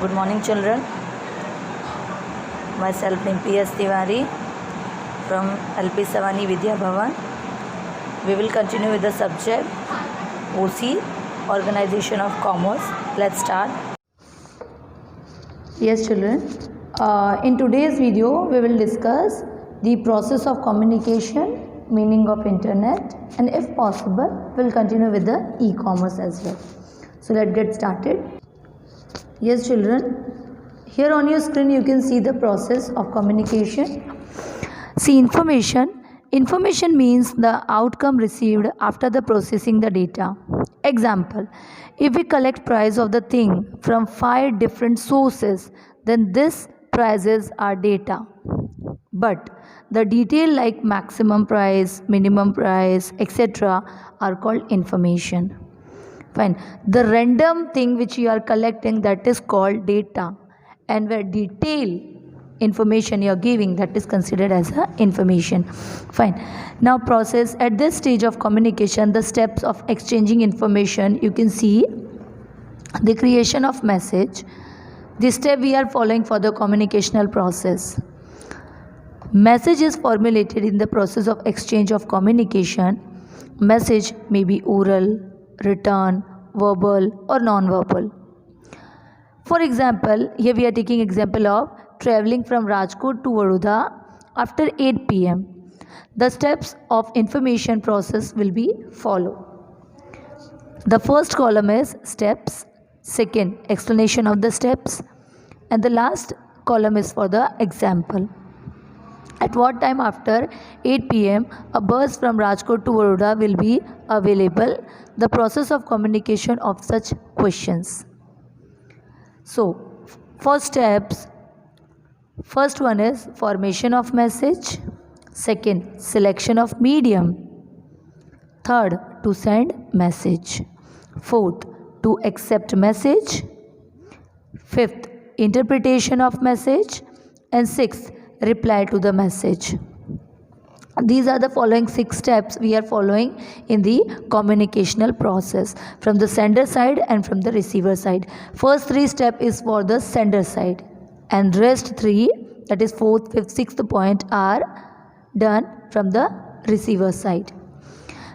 Good morning, children. Myself name P.S. Tiwari from LP Savani Vidya Bhavan. We will continue with the subject OC, Organization of Commerce. Let's start. Yes, children. In today's video, we will discuss the process of communication, meaning of internet, and if possible, we'll continue with the e-commerce as well. So let's get started. Yes, children. Here on your screen, you can see the process of communication. See, information means the outcome received after the processing the data. Example, if we collect price of the thing from 5 different sources, then these prices are data. But the detail like maximum price, minimum price, etc. are called information. Fine. The random thing which you are collecting, that is called data, and where detail information you are giving, that is considered as a information. Fine. Now process at this stage of communication, the steps of exchanging information. You can see the creation of message. This step we are following for the communicational process. Message is formulated in the process of exchange of communication. Message may be oral, written, verbal or non-verbal. For example, here we are taking example of traveling from Rajkot to Vadodara after 8 p.m. The steps of information process will be followed. The first column is steps, second explanation of the steps, and the last column is for the example. At what time after 8 p.m. a bus from Rajkot to Vadodara will be available? The process of communication of such questions. So, first one is formation of message. Second, selection of medium. Third, to send message. Fourth, to accept message. Fifth, interpretation of message. And sixth, reply to the message. These are the following 6 steps we are following in the communicational process from the sender side and from the receiver side. First 3 steps is for the sender side, and rest 3, that is 4th, 5th, 6th point, are done from the receiver side.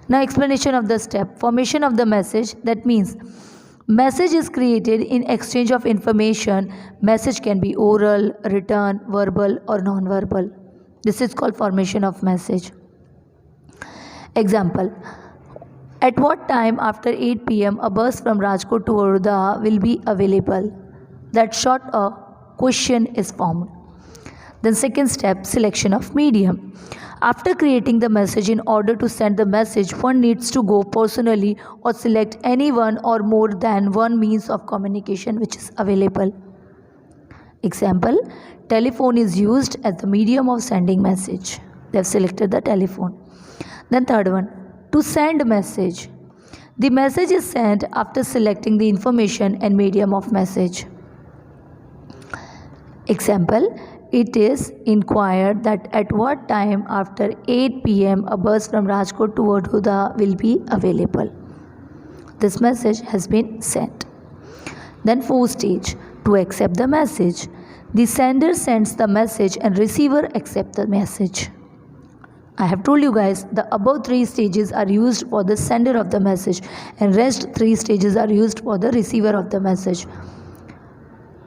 Now explanation of the step. Formation of the message, that means message is created in exchange of information. Message can be oral, written, verbal or non-verbal. This is called formation of message. Example, at what time after 8 p.m. a bus from Rajkot to Vadodara will be available? That short a question is formed. Then second step, selection of medium. After creating the message, in order to send the message, one needs to go personally or select any one or more than one means of communication which is available. Example, telephone is used as the medium of sending message. They have selected the telephone. Then third one, to send message. The message is sent after selecting the information and medium of message. Example, it is inquired that at what time after 8 p.m. a bus from Rajkot to Vadodara will be available. This message has been sent. Then fourth stage, to accept the message. The sender sends the message and receiver accepts the message. I have told you guys the above 3 stages are used for the sender of the message and rest 3 stages are used for the receiver of the message.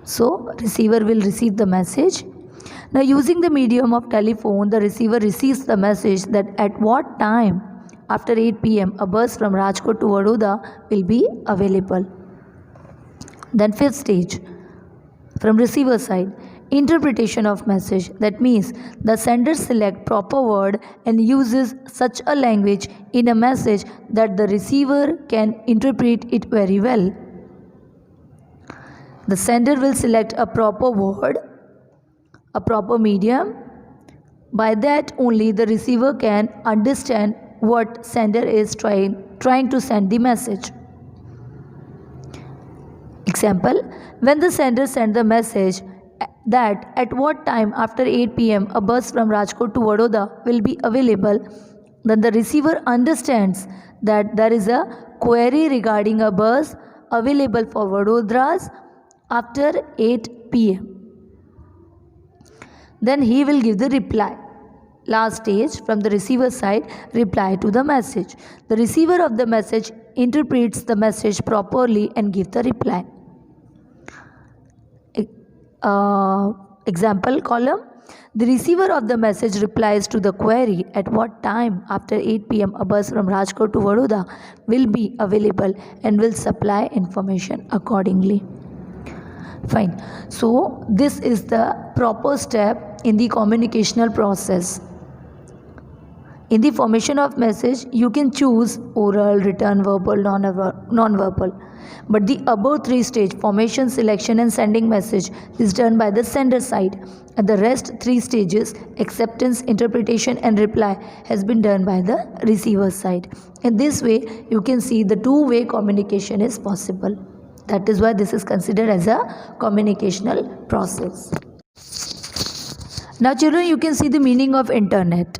So receiver will receive the message. Now using the medium of telephone, the receiver receives the message that at what time after 8 p.m. a bus from Rajkot to Vadodara will be available. Then fifth stage, from receiver side, interpretation of message. That means the sender select proper word and uses such a language in a message that the receiver can interpret it very well. The sender will select a proper word, a proper medium. By that only the receiver can understand what sender is trying to send the message. Example, when the sender sent the message that at what time after 8 p.m. a bus from Rajkot to Vadodara will be available, then the receiver understands that there is a query regarding a bus available for Vadodara's after 8 p.m. Then he will give the reply. Last stage, from the receiver side, reply to the message. The receiver of the message interprets the message properly and gives the reply. Example column. The receiver of the message replies to the query at what time after 8 p.m. a bus from Rajkot to Vadodara will be available and will supply information accordingly. Fine. So this is the proper step in the communicational process. In the formation of message, you can choose oral, written, verbal, non-verbal. But the above three stage, formation, selection and sending message, is done by the sender side. And the rest three stages, acceptance, interpretation and reply, has been done by the receiver side. In this way, you can see the two-way communication is possible. That is why this is considered as a communicational process. Now children, you can see the meaning of internet.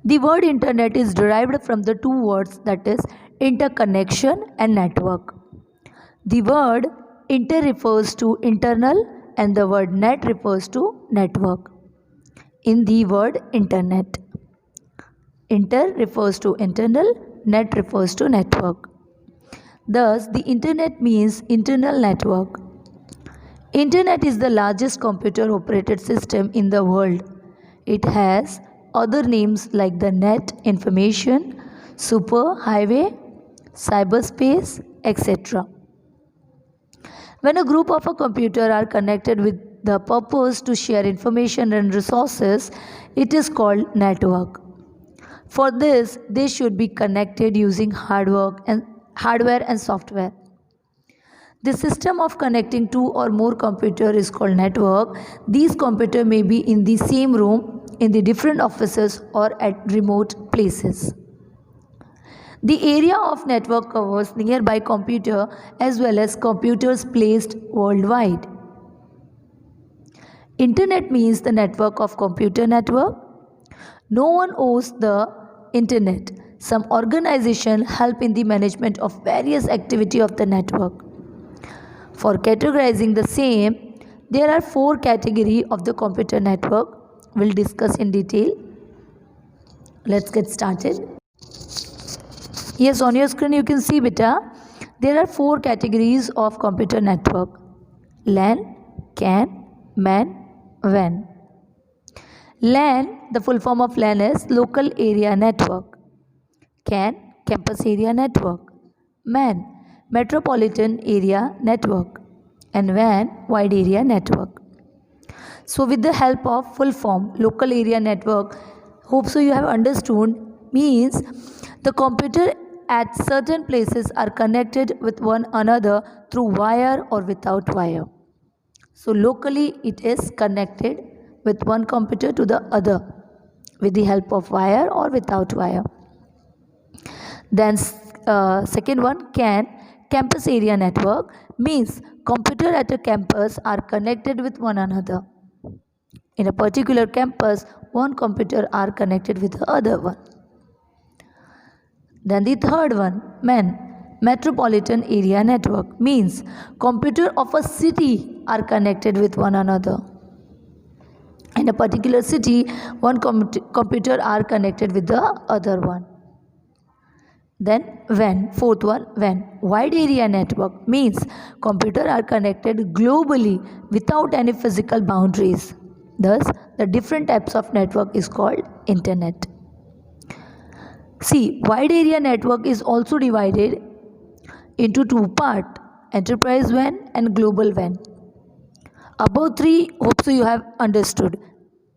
The word internet is derived from the two words, that is interconnection and network. The word inter refers to internal and the word net refers to network. In the word internet, inter refers to internal, net refers to network. Thus, the internet means internal network. Internet is the largest computer operated system in the world. It has other names like the net, information, super highway, cyberspace, etc. When a group of a computer are connected with the purpose to share information and resources, it is called network. For this, they should be connected using hardware and software. The system of connecting two or more computers is called network. These computers may be in the same room, in the different offices or at remote places. The area of network covers nearby computer as well as computers placed worldwide. Internet means the network of computer network. No one owns the internet. Some organization help in the management of various activity of the network. For categorizing the same, there are 4 categories of the computer network. We'll discuss in detail. Let's get started. Yes, on your screen you can see beta. There are 4 categories of computer network. LAN, CAN, MAN, WAN. LAN, the full form of LAN is Local Area Network. CAN, Campus Area Network. MAN, Metropolitan Area Network. And WAN, Wide Area Network. So with the help of full form Local Area Network, hope so you have understood, means the computer at certain places are connected with one another through wire or without wire. So locally it is connected with one computer to the other with the help of wire or without wire. Then second one, CAN, Campus Area Network, means computer at a campus are connected with one another. In a particular campus, one computer are connected with the other one. Then the third one, MAN, Metropolitan Area Network, means computer of a city are connected with one another. In a particular city, one computer are connected with the other one. Then WAN, fourth one, WAN, Wide Area Network, means computer are connected globally without any physical boundaries. Thus, the different types of network is called internet. See, Wide Area Network is also divided into 2 parts, Enterprise WAN and Global WAN. Above 3, hope so you have understood.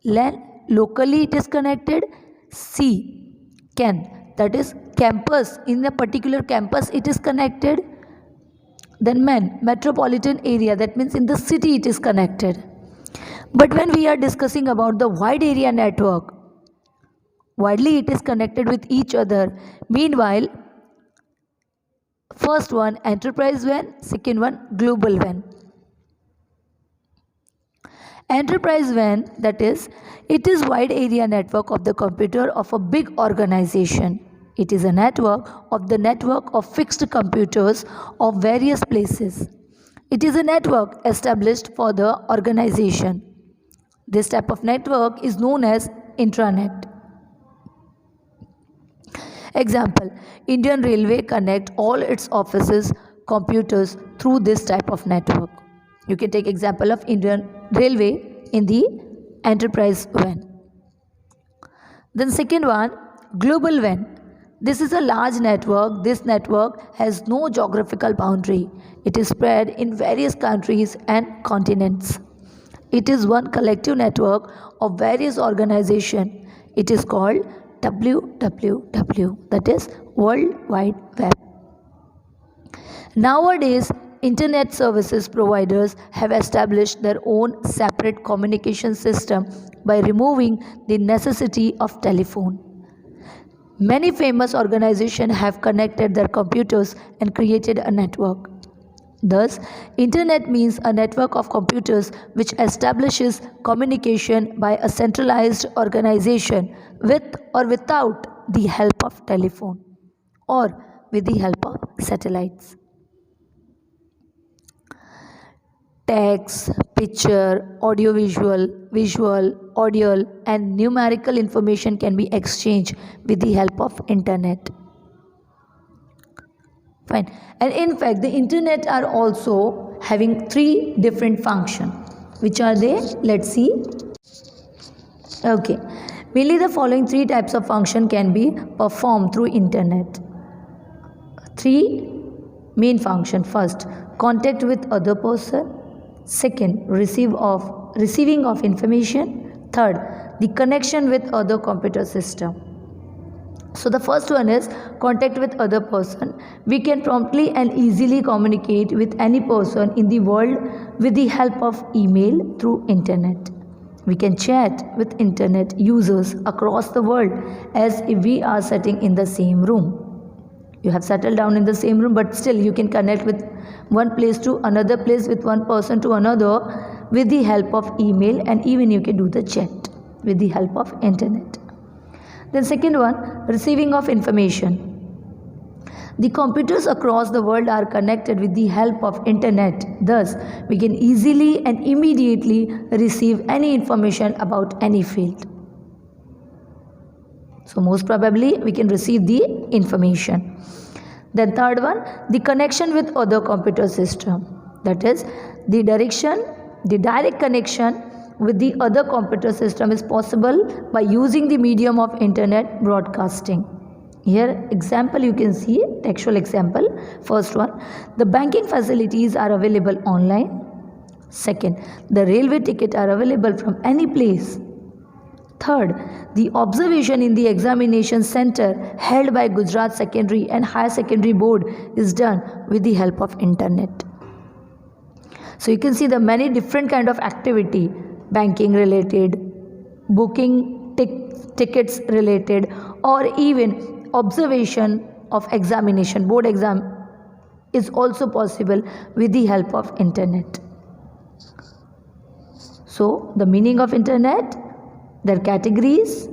LAN, locally it is connected. C, CAN, that is campus, in a particular campus it is connected. Then MAN, Metropolitan Area, that means in the city it is connected. But when we are discussing about the Wide Area Network, widely it is connected with each other. Meanwhile, first one Enterprise WAN, second one Global WAN. Enterprise WAN, that is, it is wide area network of the computer of a big organization. It is a network of fixed computers of various places. It is a network established for the organization. This type of network is known as intranet. Example, Indian Railway connect all its offices, computers through this type of network. You can take example of Indian Railway in the enterprise WAN. Then second one, global WAN. This is a large network. This network has no geographical boundary. It is spread in various countries and continents. It is one collective network of various organizations. It is called WWW, that is World Wide Web. Nowadays, internet services providers have established their own separate communication system by removing the necessity of telephone. Many famous organizations have connected their computers and created a network. Thus, internet means a network of computers which establishes communication by a centralized organization with or without the help of telephone or with the help of satellites. Text, picture, audiovisual, visual, audio and numerical information can be exchanged with the help of internet. Fine. And in fact, the internet are also having 3 different functions. Which are they? Let's see. Okay. Mainly the following 3 types of function can be performed through internet. 3 main function. First, contact with other person. Second, receiving of information. Third, the connection with other computer system. So the first one is contact with other person. We can promptly and easily communicate with any person in the world with the help of email through internet. We can chat with internet users across the world as if we are sitting in the same room. You have settled down in the same room, but still you can connect with one place to another place, with one person to another with the help of email, and even you can do the chat with the help of internet. Then second one, receiving of information. The computers across the world are connected with the help of internet. Thus, we can easily and immediately receive any information about any field. So most probably we can receive the information. Then third one, the connection with other computer system. That is the direct connection with the other computer system is possible by using the medium of internet broadcasting. Here example you can see, textual example. First one, the banking facilities are available online. Second, the railway ticket are available from any place. Third, the observation in the examination center held by Gujarat Secondary and Higher Secondary Board is done with the help of internet. So you can see the many different kind of activity, banking related, booking tickets related, or even observation of examination, board exam is also possible with the help of internet. So the meaning of internet, their categories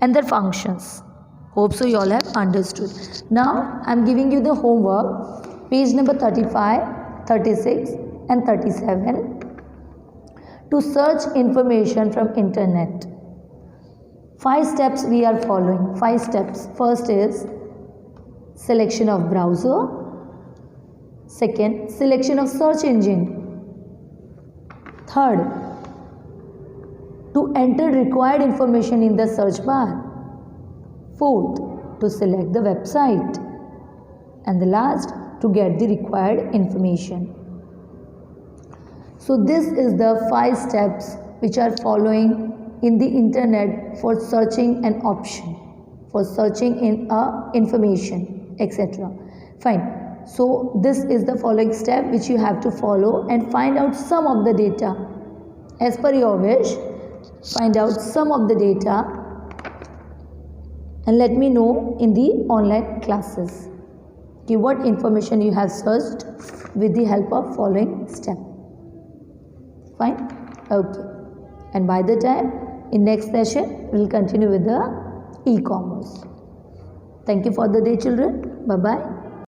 and their functions. Hope so you all have understood. Now I am giving you the homework, page number 35, 36 and 37. To search information from internet. 5 steps we are following. 5 steps. First is selection of browser. Second, selection of search engine. Third, to enter required information in the search bar. Fourth, to select the website. And the last, to get the required information. So this is the 5 steps which are following in the internet for searching an option, for searching in information, etc. Fine. So this is the following step which you have to follow and find out some of the data. As per your wish, find out some of the data and let me know in the online classes what information you have searched with the help of following step. Fine? Okay. And by the time, in next session, we will continue with the e-commerce. Thank you for the day, children. Bye-bye.